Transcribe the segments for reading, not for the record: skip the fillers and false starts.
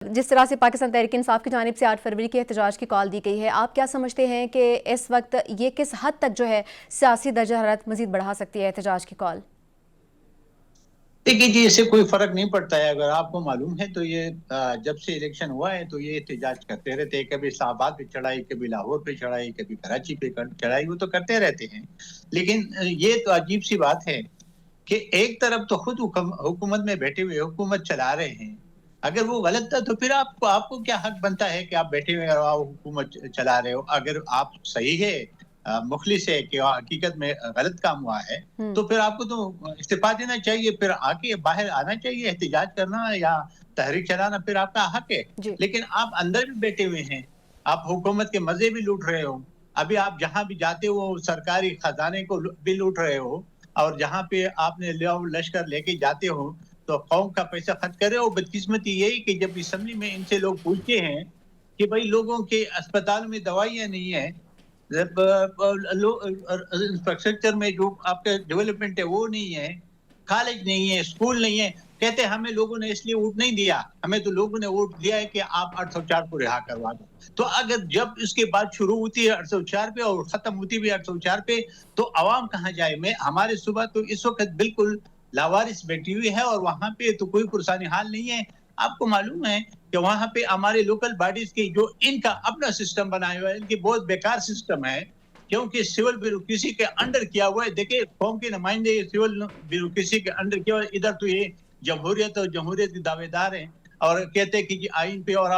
जिस तरह से पाकिस्तान तहरीक इंसाफ की जानिब से 8 फरवरी के एहतजाज की कॉल दी गई है, आप क्या समझते हैं कि इस वक्त ये किस हद तक जो है सियासी दर्जा हरारत मजीद बढ़ा सकती है एहतजाज की कॉल? देखिए जी, इससे कोई फर्क नहीं पड़ता है। अगर आपको मालूम है तो ये जब से इलेक्शन हुआ है तो ये एहतजाज करते रहते हैं। कभी इस्लामाबाद पे चढ़ाई, कभी लाहौर पे चढ़ाई, कभी कराची पे चढ़ाई, वो तो करते रहते हैं। लेकिन ये तो अजीब सी बात है कि एक तरफ तो खुद हुकूमत में बैठे हुए हुकूमत चला रहे हैं। अगर वो गलत था तो फिर आपको आपको क्या हक बनता है कि आप बैठे हुए और आप हुकूमत चला रहे हो? अगर आप सही है, मुखलिस है कि हकीकत में गलत काम हुआ है, तो फिर आपको तो इस्तीफा देना चाहिए, फिर आके बाहर आना चाहिए, एहतजाज करना या तहरीक चलाना फिर आपका हक है। जी। लेकिन आप अंदर भी बैठे हुए हैं, आप हुकूमत के मजे भी लूट रहे हो। अभी आप जहां भी जाते हो सरकारी खजाने को भी लूट रहे हो, और जहां पे आपने लश्कर लेके जाते हो तो कौम का पैसा खर्च कर रहे हो। बदकिस्मती यही कि जब असेंबली में इनसे लोग पूछते हैं कि भाई लोगों के अस्पताल में दवाइयां नहीं है, इंफ्रास्ट्रक्चर में जो आपका डेवलपमेंट है वो नहीं है, कॉलेज नहीं है, स्कूल नहीं है, कहते हैं हमें लोगों ने इसलिए वोट नहीं दिया, हमें तो लोगों ने वोट दिया है कि आप 804 को रिहा करवा दो। तो अगर जब इसके बाद शुरू होती है 804 पे और खत्म होती भी 804 पे, तो आवाम कहाँ जाए? मैं हमारे सुबह तो इस वक्त बिल्कुल लावारिस बैठी हुई है और वहां पे तो कोई पुरसानी हाल नहीं है। आपको मालूम है कि वहां पे हमारे लोकल बॉडीज की जो इनका अपना सिस्टम बनाया हुआ है, इनकी बहुत बेकार सिस्टम है, क्योंकि सिविल ब्यूरोक्रेसी के अंडर किया हुआ है। देखिए, कौम के नुमाइंदे सिविल ब्यूरोक्रेसी के अंडर किया हुआ है। इधर तो ये जमहूरियत और जमहूरियत के दावेदार हैं और कहते हैं कि आइन पे और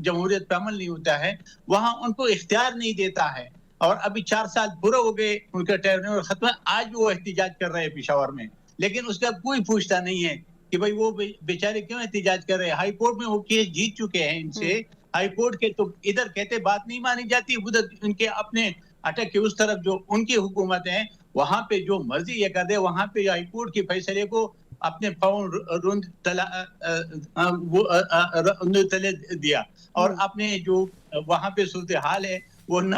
जमहूरियत पे अमल नहीं होता है। वहां उनको इख्तियार नहीं देता है। और अभी 4 साल पूरा हो गए, उनका टर्नओवर खत्म है, आज वो एहतिजाज कर रहे हैं पेशावर में, लेकिन उसका कोई पूछता नहीं है कि भाई वो बेचारे क्यों एहतिजाज कर रहे हैं। हाई कोर्ट में वो केस जीत चुके हैं इनसे। हाई कोर्ट के तो इधर कहते बात नहीं मानी जाती, उधर इनके अपने अटक के उस तरफ जो उनकी हुकूमत है वहां पे जो मर्जी ये कर दे। वहां पे हाई कोर्ट के फैसले को अपने पाँव रुंद तले दिया, और अपने जो वहां पे सूरत हाल है वो न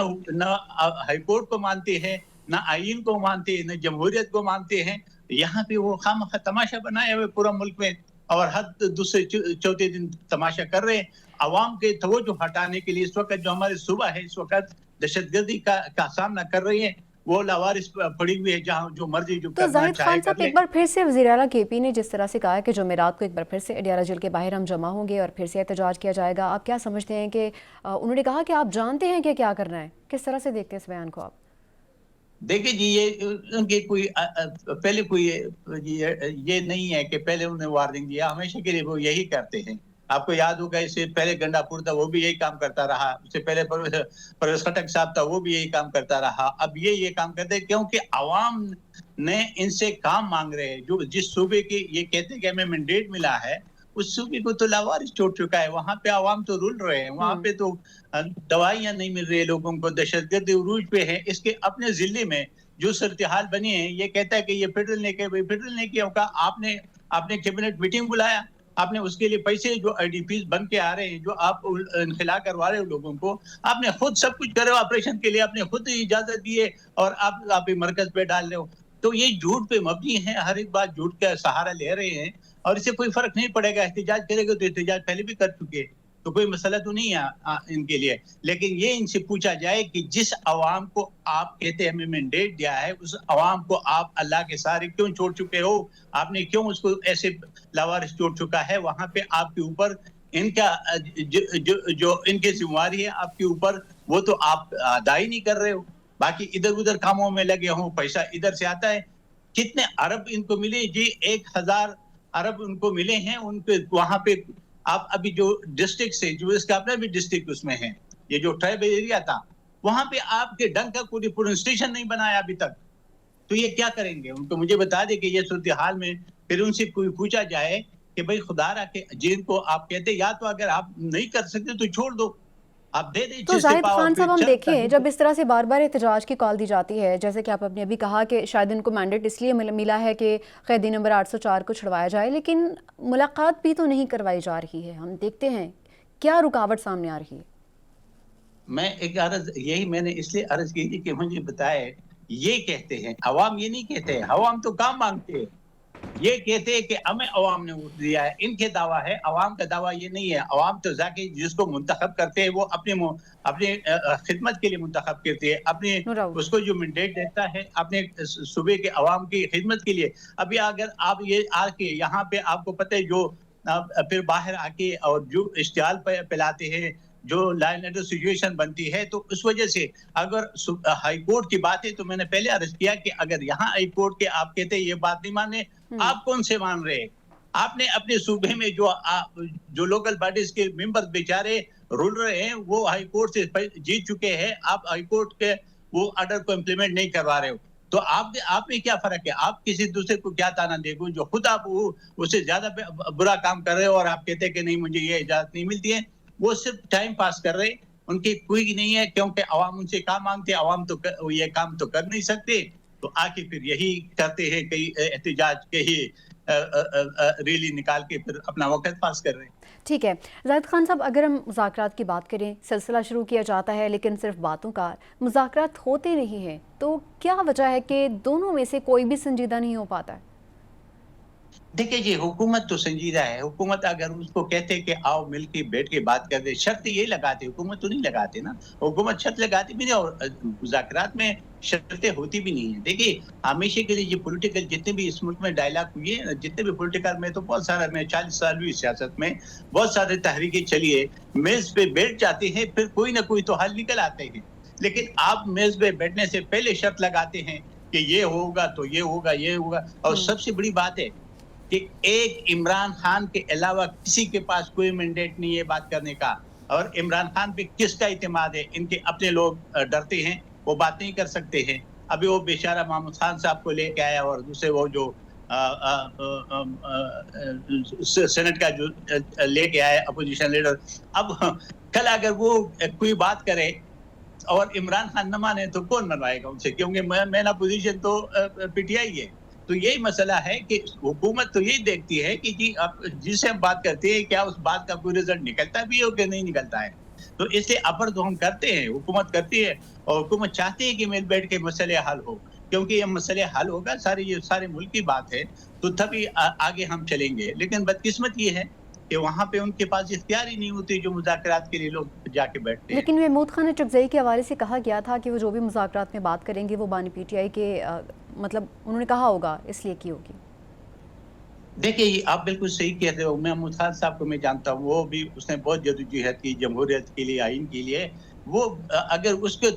हाई कोर्ट को मानते हैं, न आइन को मानते हैं, न जमहूरियत को मानते हैं। यहाँ पे वो खामखा तमाशा बनाए हुए पूरा मुल्क में, और हर दूसरे चौथे दिन तमाशा कर रहे हैं। अवाम के तवज्जो हटाने के लिए इस वक्त जो हमारे सूबा है इस वक्त दहशतगर्दी का सामना कर रही है, वो लावारिस पड़ी हुई है, जहाँ जो मर्जी जो तो करना जाहिद चाहे खान कर साहब, ले। एक बार फिर से वज़ीर आला केपी ने जिस तरह से कहा है कि जुमेरात को एक बार फिर से अडियाला जेल के बाहर हम जमा होंगे और फिर से एहतजाज किया जाएगा, आप क्या समझते हैं कि उन्होंने कहा कि आप जानते हैं कि क्या करना है, किस तरह से देखते हैं इस बयान को आप? देखिए जी, ये उनके कोई पहले कोई ये नहीं है कि पहले उन्हें वार्निंग दिया, हमेशा के लिए वो यही करते हैं। आपको याद होगा इससे पहले गंडापुर था, वो भी यही काम करता रहा। उससे पहले परवेज खटक साहब था, वो भी यही काम करता रहा। अब ये काम करते हैं क्योंकि अवाम ने इनसे काम मांग रहे हैं। जो जिस सूबे की ये कहते हैं कि हमें मैंडेट मिला है, उस सूबे को तो लावारिस छोड़ चुका है। वहां पे अवाम तो रुल रहे हैं, वहां पे तो दवाइयां नहीं मिल रही लोगों को, दहशतगर्दी उरूज पे है। इसके अपने जिले में जो सूरत हाल बनी है, ये कहता है कि ये फेडरल ने किया होगा। आपने आपने कैबिनेट मीटिंग बुलाया, आपने उसके लिए पैसे जो आईडीपीज बन के आ रहे हैं, जो आप इनखिला करवा रहे हो लोगों को, आपने खुद सब कुछ करे हो ऑपरेशन के लिए, आपने खुद इजाजत दी है, और आप मरकज पे डाल रहे हो। तो ये झूठ पे मबनी है, हर एक बात झूठ का सहारा ले रहे हैं, और इससे कोई फर्क नहीं पड़ेगा। एहतजाज करेगा तो एहतजाज पहले भी कर चुके, तो कोई मसला तो नहीं है इनके लिए। लेकिन ये इनसे पूछा जाए कि जिस अवाम को आप कहते हैं हमें मैंडेट दिया है, उस अवाम को आप अल्लाह के सहारे क्यों छोड़ चुके हो? आपने क्यों उसको ऐसे लावारिस छोड़ चुका है? वहां पे आपके ऊपर इनका जो इनकी जिम्मेवारी है आपके ऊपर, वो तो आप अदा ही नहीं कर रहे हो। बाकी इधर उधर कामों में लगे हो, पैसा इधर से आता है। कितने अरब इनको मिले जी? 1000 अरब उनको मिले हैं। उनके वहां पे आप अभी जो डिस्ट्रिक्ट से जो इसका अपना भी डिस्ट्रिक्ट उसमें है, ये जो ट्राइबल एरिया था, वहां पे आपके डंग का कोई पुलिस स्टेशन नहीं बनाया अभी तक। तो ये क्या करेंगे? उनको मुझे बता दे कि ये सूरत हाल में फिर उनसे कोई पूछा जाए कि भाई खुदा रखे, जिनको आप कहते या तो अगर आप नहीं कर सकते तो छोड़ दो, आप दे दे तो जिससे जाहिद पावर खान फिर साहब, हम चलता देखें है। जब इस तरह से बार बार एहतजाज की कॉल दी जाती है, जैसे कि आपने अभी कहा कि शायद इनको मैंडेट इसलिए मिला है कि कैदी नंबर 804 को छुड़वाया जाए, लेकिन मुलाकात भी तो नहीं करवाई जा रही है। हम देखते हैं क्या रुकावट सामने आ रही है। मैं एक अर्ज यही मैंने इसलिए अर्ज की थी कि मुझे बताए, ये कहते हैं अवाम, ये नहीं कहते हैं। अवाम तो काम मांगते हैं, ये कहते हैं कि हमें अवाम ने वोट दिया है, इनके दावा है, अवाम का दावा ये नहीं है। अवाम तो जाके जिसको मुंतखब करते हैं वो अपने खिदमत के लिए मुंतखब करते हैं, अपने नो डाउट। उसको जो मैंडेट देता है अपने सूबे के अवाम की खिदमत के लिए। अभी अगर आप ये आके यहाँ पे आपको पता है जो फिर बाहर आके और जो इश्तिहाल फैलाते हैं, जो लाइन एंड सिचुएशन बनती है, तो उस वजह से अगर हाई कोर्ट की बात है तो मैंने पहले अर्ज किया कि अगर यहाँ हाई कोर्ट के आप कहते हैं ये बात नहीं माने, आप कौन से मान रहे हैं? आपने अपने सूबे में जो लोकल बॉडीज के मेंबर बेचारे रूल रहे हैं वो हाई कोर्ट से जीत चुके हैं, आप हाई कोर्ट के वो ऑर्डर को इम्प्लीमेंट नहीं करवा रहे हो, तो आप में क्या फर्क है? आप किसी दूसरे को क्या ताना देगो जो खुद आप उससे ज्यादा बुरा काम कर रहे हो और आप कहते हैं कि नहीं मुझे ये इजाजत नहीं मिलती है। वो सिर्फ टाइम पास कर रहे, उनकी कोई नहीं है, क्योंकि अवाम उनसे काम मांगते, अवाम तो ये काम तो कर नहीं सकते, तो आके फिर यही करते हैं, कई एहतजाज के ही रैली निकाल के फिर अपना वक्त पास कर रहे हैं। ठीक है जाहिद खान साहब, अगर हम मुज़ाकरात की बात करें, सिलसिला शुरू किया जाता है लेकिन सिर्फ बातों का, मुज़ाकरात होते नहीं हैं, तो क्या वजह है कि दोनों में से कोई भी संजीदा नहीं हो पाता है? देखिए जी, हुकूमत तो संजीदा है। हुकूमत अगर उसको कहते कि आओ मिल के बैठ के बात कर दे, शर्त ये लगाते, हुकूमत तो नहीं लगाते ना। हुकूमत शर्त लगाती भी नहीं और मुज़ाकरात में शर्तें होती भी नहीं है। देखिए, हमेशा के लिए ये पॉलिटिकल जितने भी इस मुल्क में डायलॉग हुए हैं, जितने भी पॉलिटिकल में तो बहुत सारा, मैं 40 साल हुई सियासत में, बहुत सारे तहरीकें चली है, मेज़ पे बैठ जाते हैं, फिर कोई ना कोई तो हल निकल आते हैं। लेकिन आप मेज़ पे बैठने से पहले शर्त लगाते हैं कि ये होगा तो ये होगा, ये होगा। और सबसे बड़ी बात है कि एक इमरान खान के अलावा किसी के पास कोई मैंडेट नहीं है बात करने का, और इमरान खान पे किसका इत्मीनान है? इनके अपने लोग डरते हैं, वो बात नहीं कर सकते हैं। अभी वो बेचारा महमूद खान साहब को लेके आया और दूसरे वो जो सेनेट का जो लेके आया अपोजिशन लीडर, अब कल अगर वो कोई बात करे और इमरान खान न माने तो कौन मनवाएगा उनसे? क्योंकि मेन अपोजिशन तो पीटीआई है। तो यही मसला है कि हुकूमत तो यही देखती है कि जी आप जिससे हम बात करते हैं क्या उस बात का कोई रिजल्ट निकलता भी हो कि नहीं निकलता है। तो इसलिए अपर तो हम करते हैं, हुकूमत करती है, और हुकूमत चाहती है कि मिल बैठ के मसले हल हो, क्योंकि ये मसले हल होगा, ये सारे मुल्क की बात है, तो तभी आगे हम चलेंगे। लेकिन बदकिस्मत ये है कि वहाँ पे उनके पास इख्तियार ही नहीं होती जो मुज़ाकरात के लिए लोग जाके बैठते हैं। लेकिन महमूद खान चकज़ई के हवाले से कहा गया था कि वो जो भी मुज़ाकरात में बात करेंगे वो बानी पीटीआई के मतलब उन्होंने कहा होगा इसलिए की होगी। देखिए, आप बिल्कुल सही कह रहे हो। मैं महमूद खान साहब को मैं जानता हूँ, वो भी उसने बहुत जदोजहद की जमहूरियत के लिए, आइन के लिए। वो अगर उसको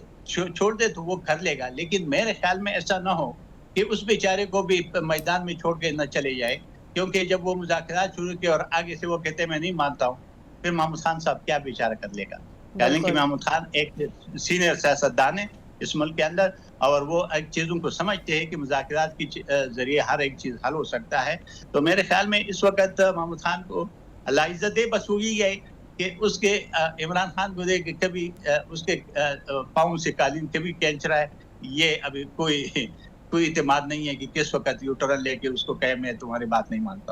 छोड़ दे तो वो कर लेगा, लेकिन मेरे ख्याल में ऐसा ना हो कि उस बेचारे को भी मैदान में छोड़ के न चले जाए, क्योंकि जब वो मुज़ाकरात शुरू किए और आगे से वो कहते मैं नहीं मानता हूँ, फिर महमूद खान साहब क्या बेचारा कर लेगा? हालांकि महमूद खान एक सीनियर सियासतदान है इस मुल्क के अंदर, और वो एक चीज़ों को समझते हैं कि मुज़ाकरात के ज़रिए हर एक चीज़ हल हो सकता है। तो मेरे ख्याल में इस वक़्त महमूद खान को अल्लाह इज़्ज़त दे, बस वही है कि उसके इमरान खान को देख के कभी उसके पाँव से कालीन कभी खींच रहा है, ये अभी कोई इत्मीनान नहीं है कि किस वक़्त यू टर्न लेके उसको कहे मैं तुम्हारी बात नहीं मानता हूँ।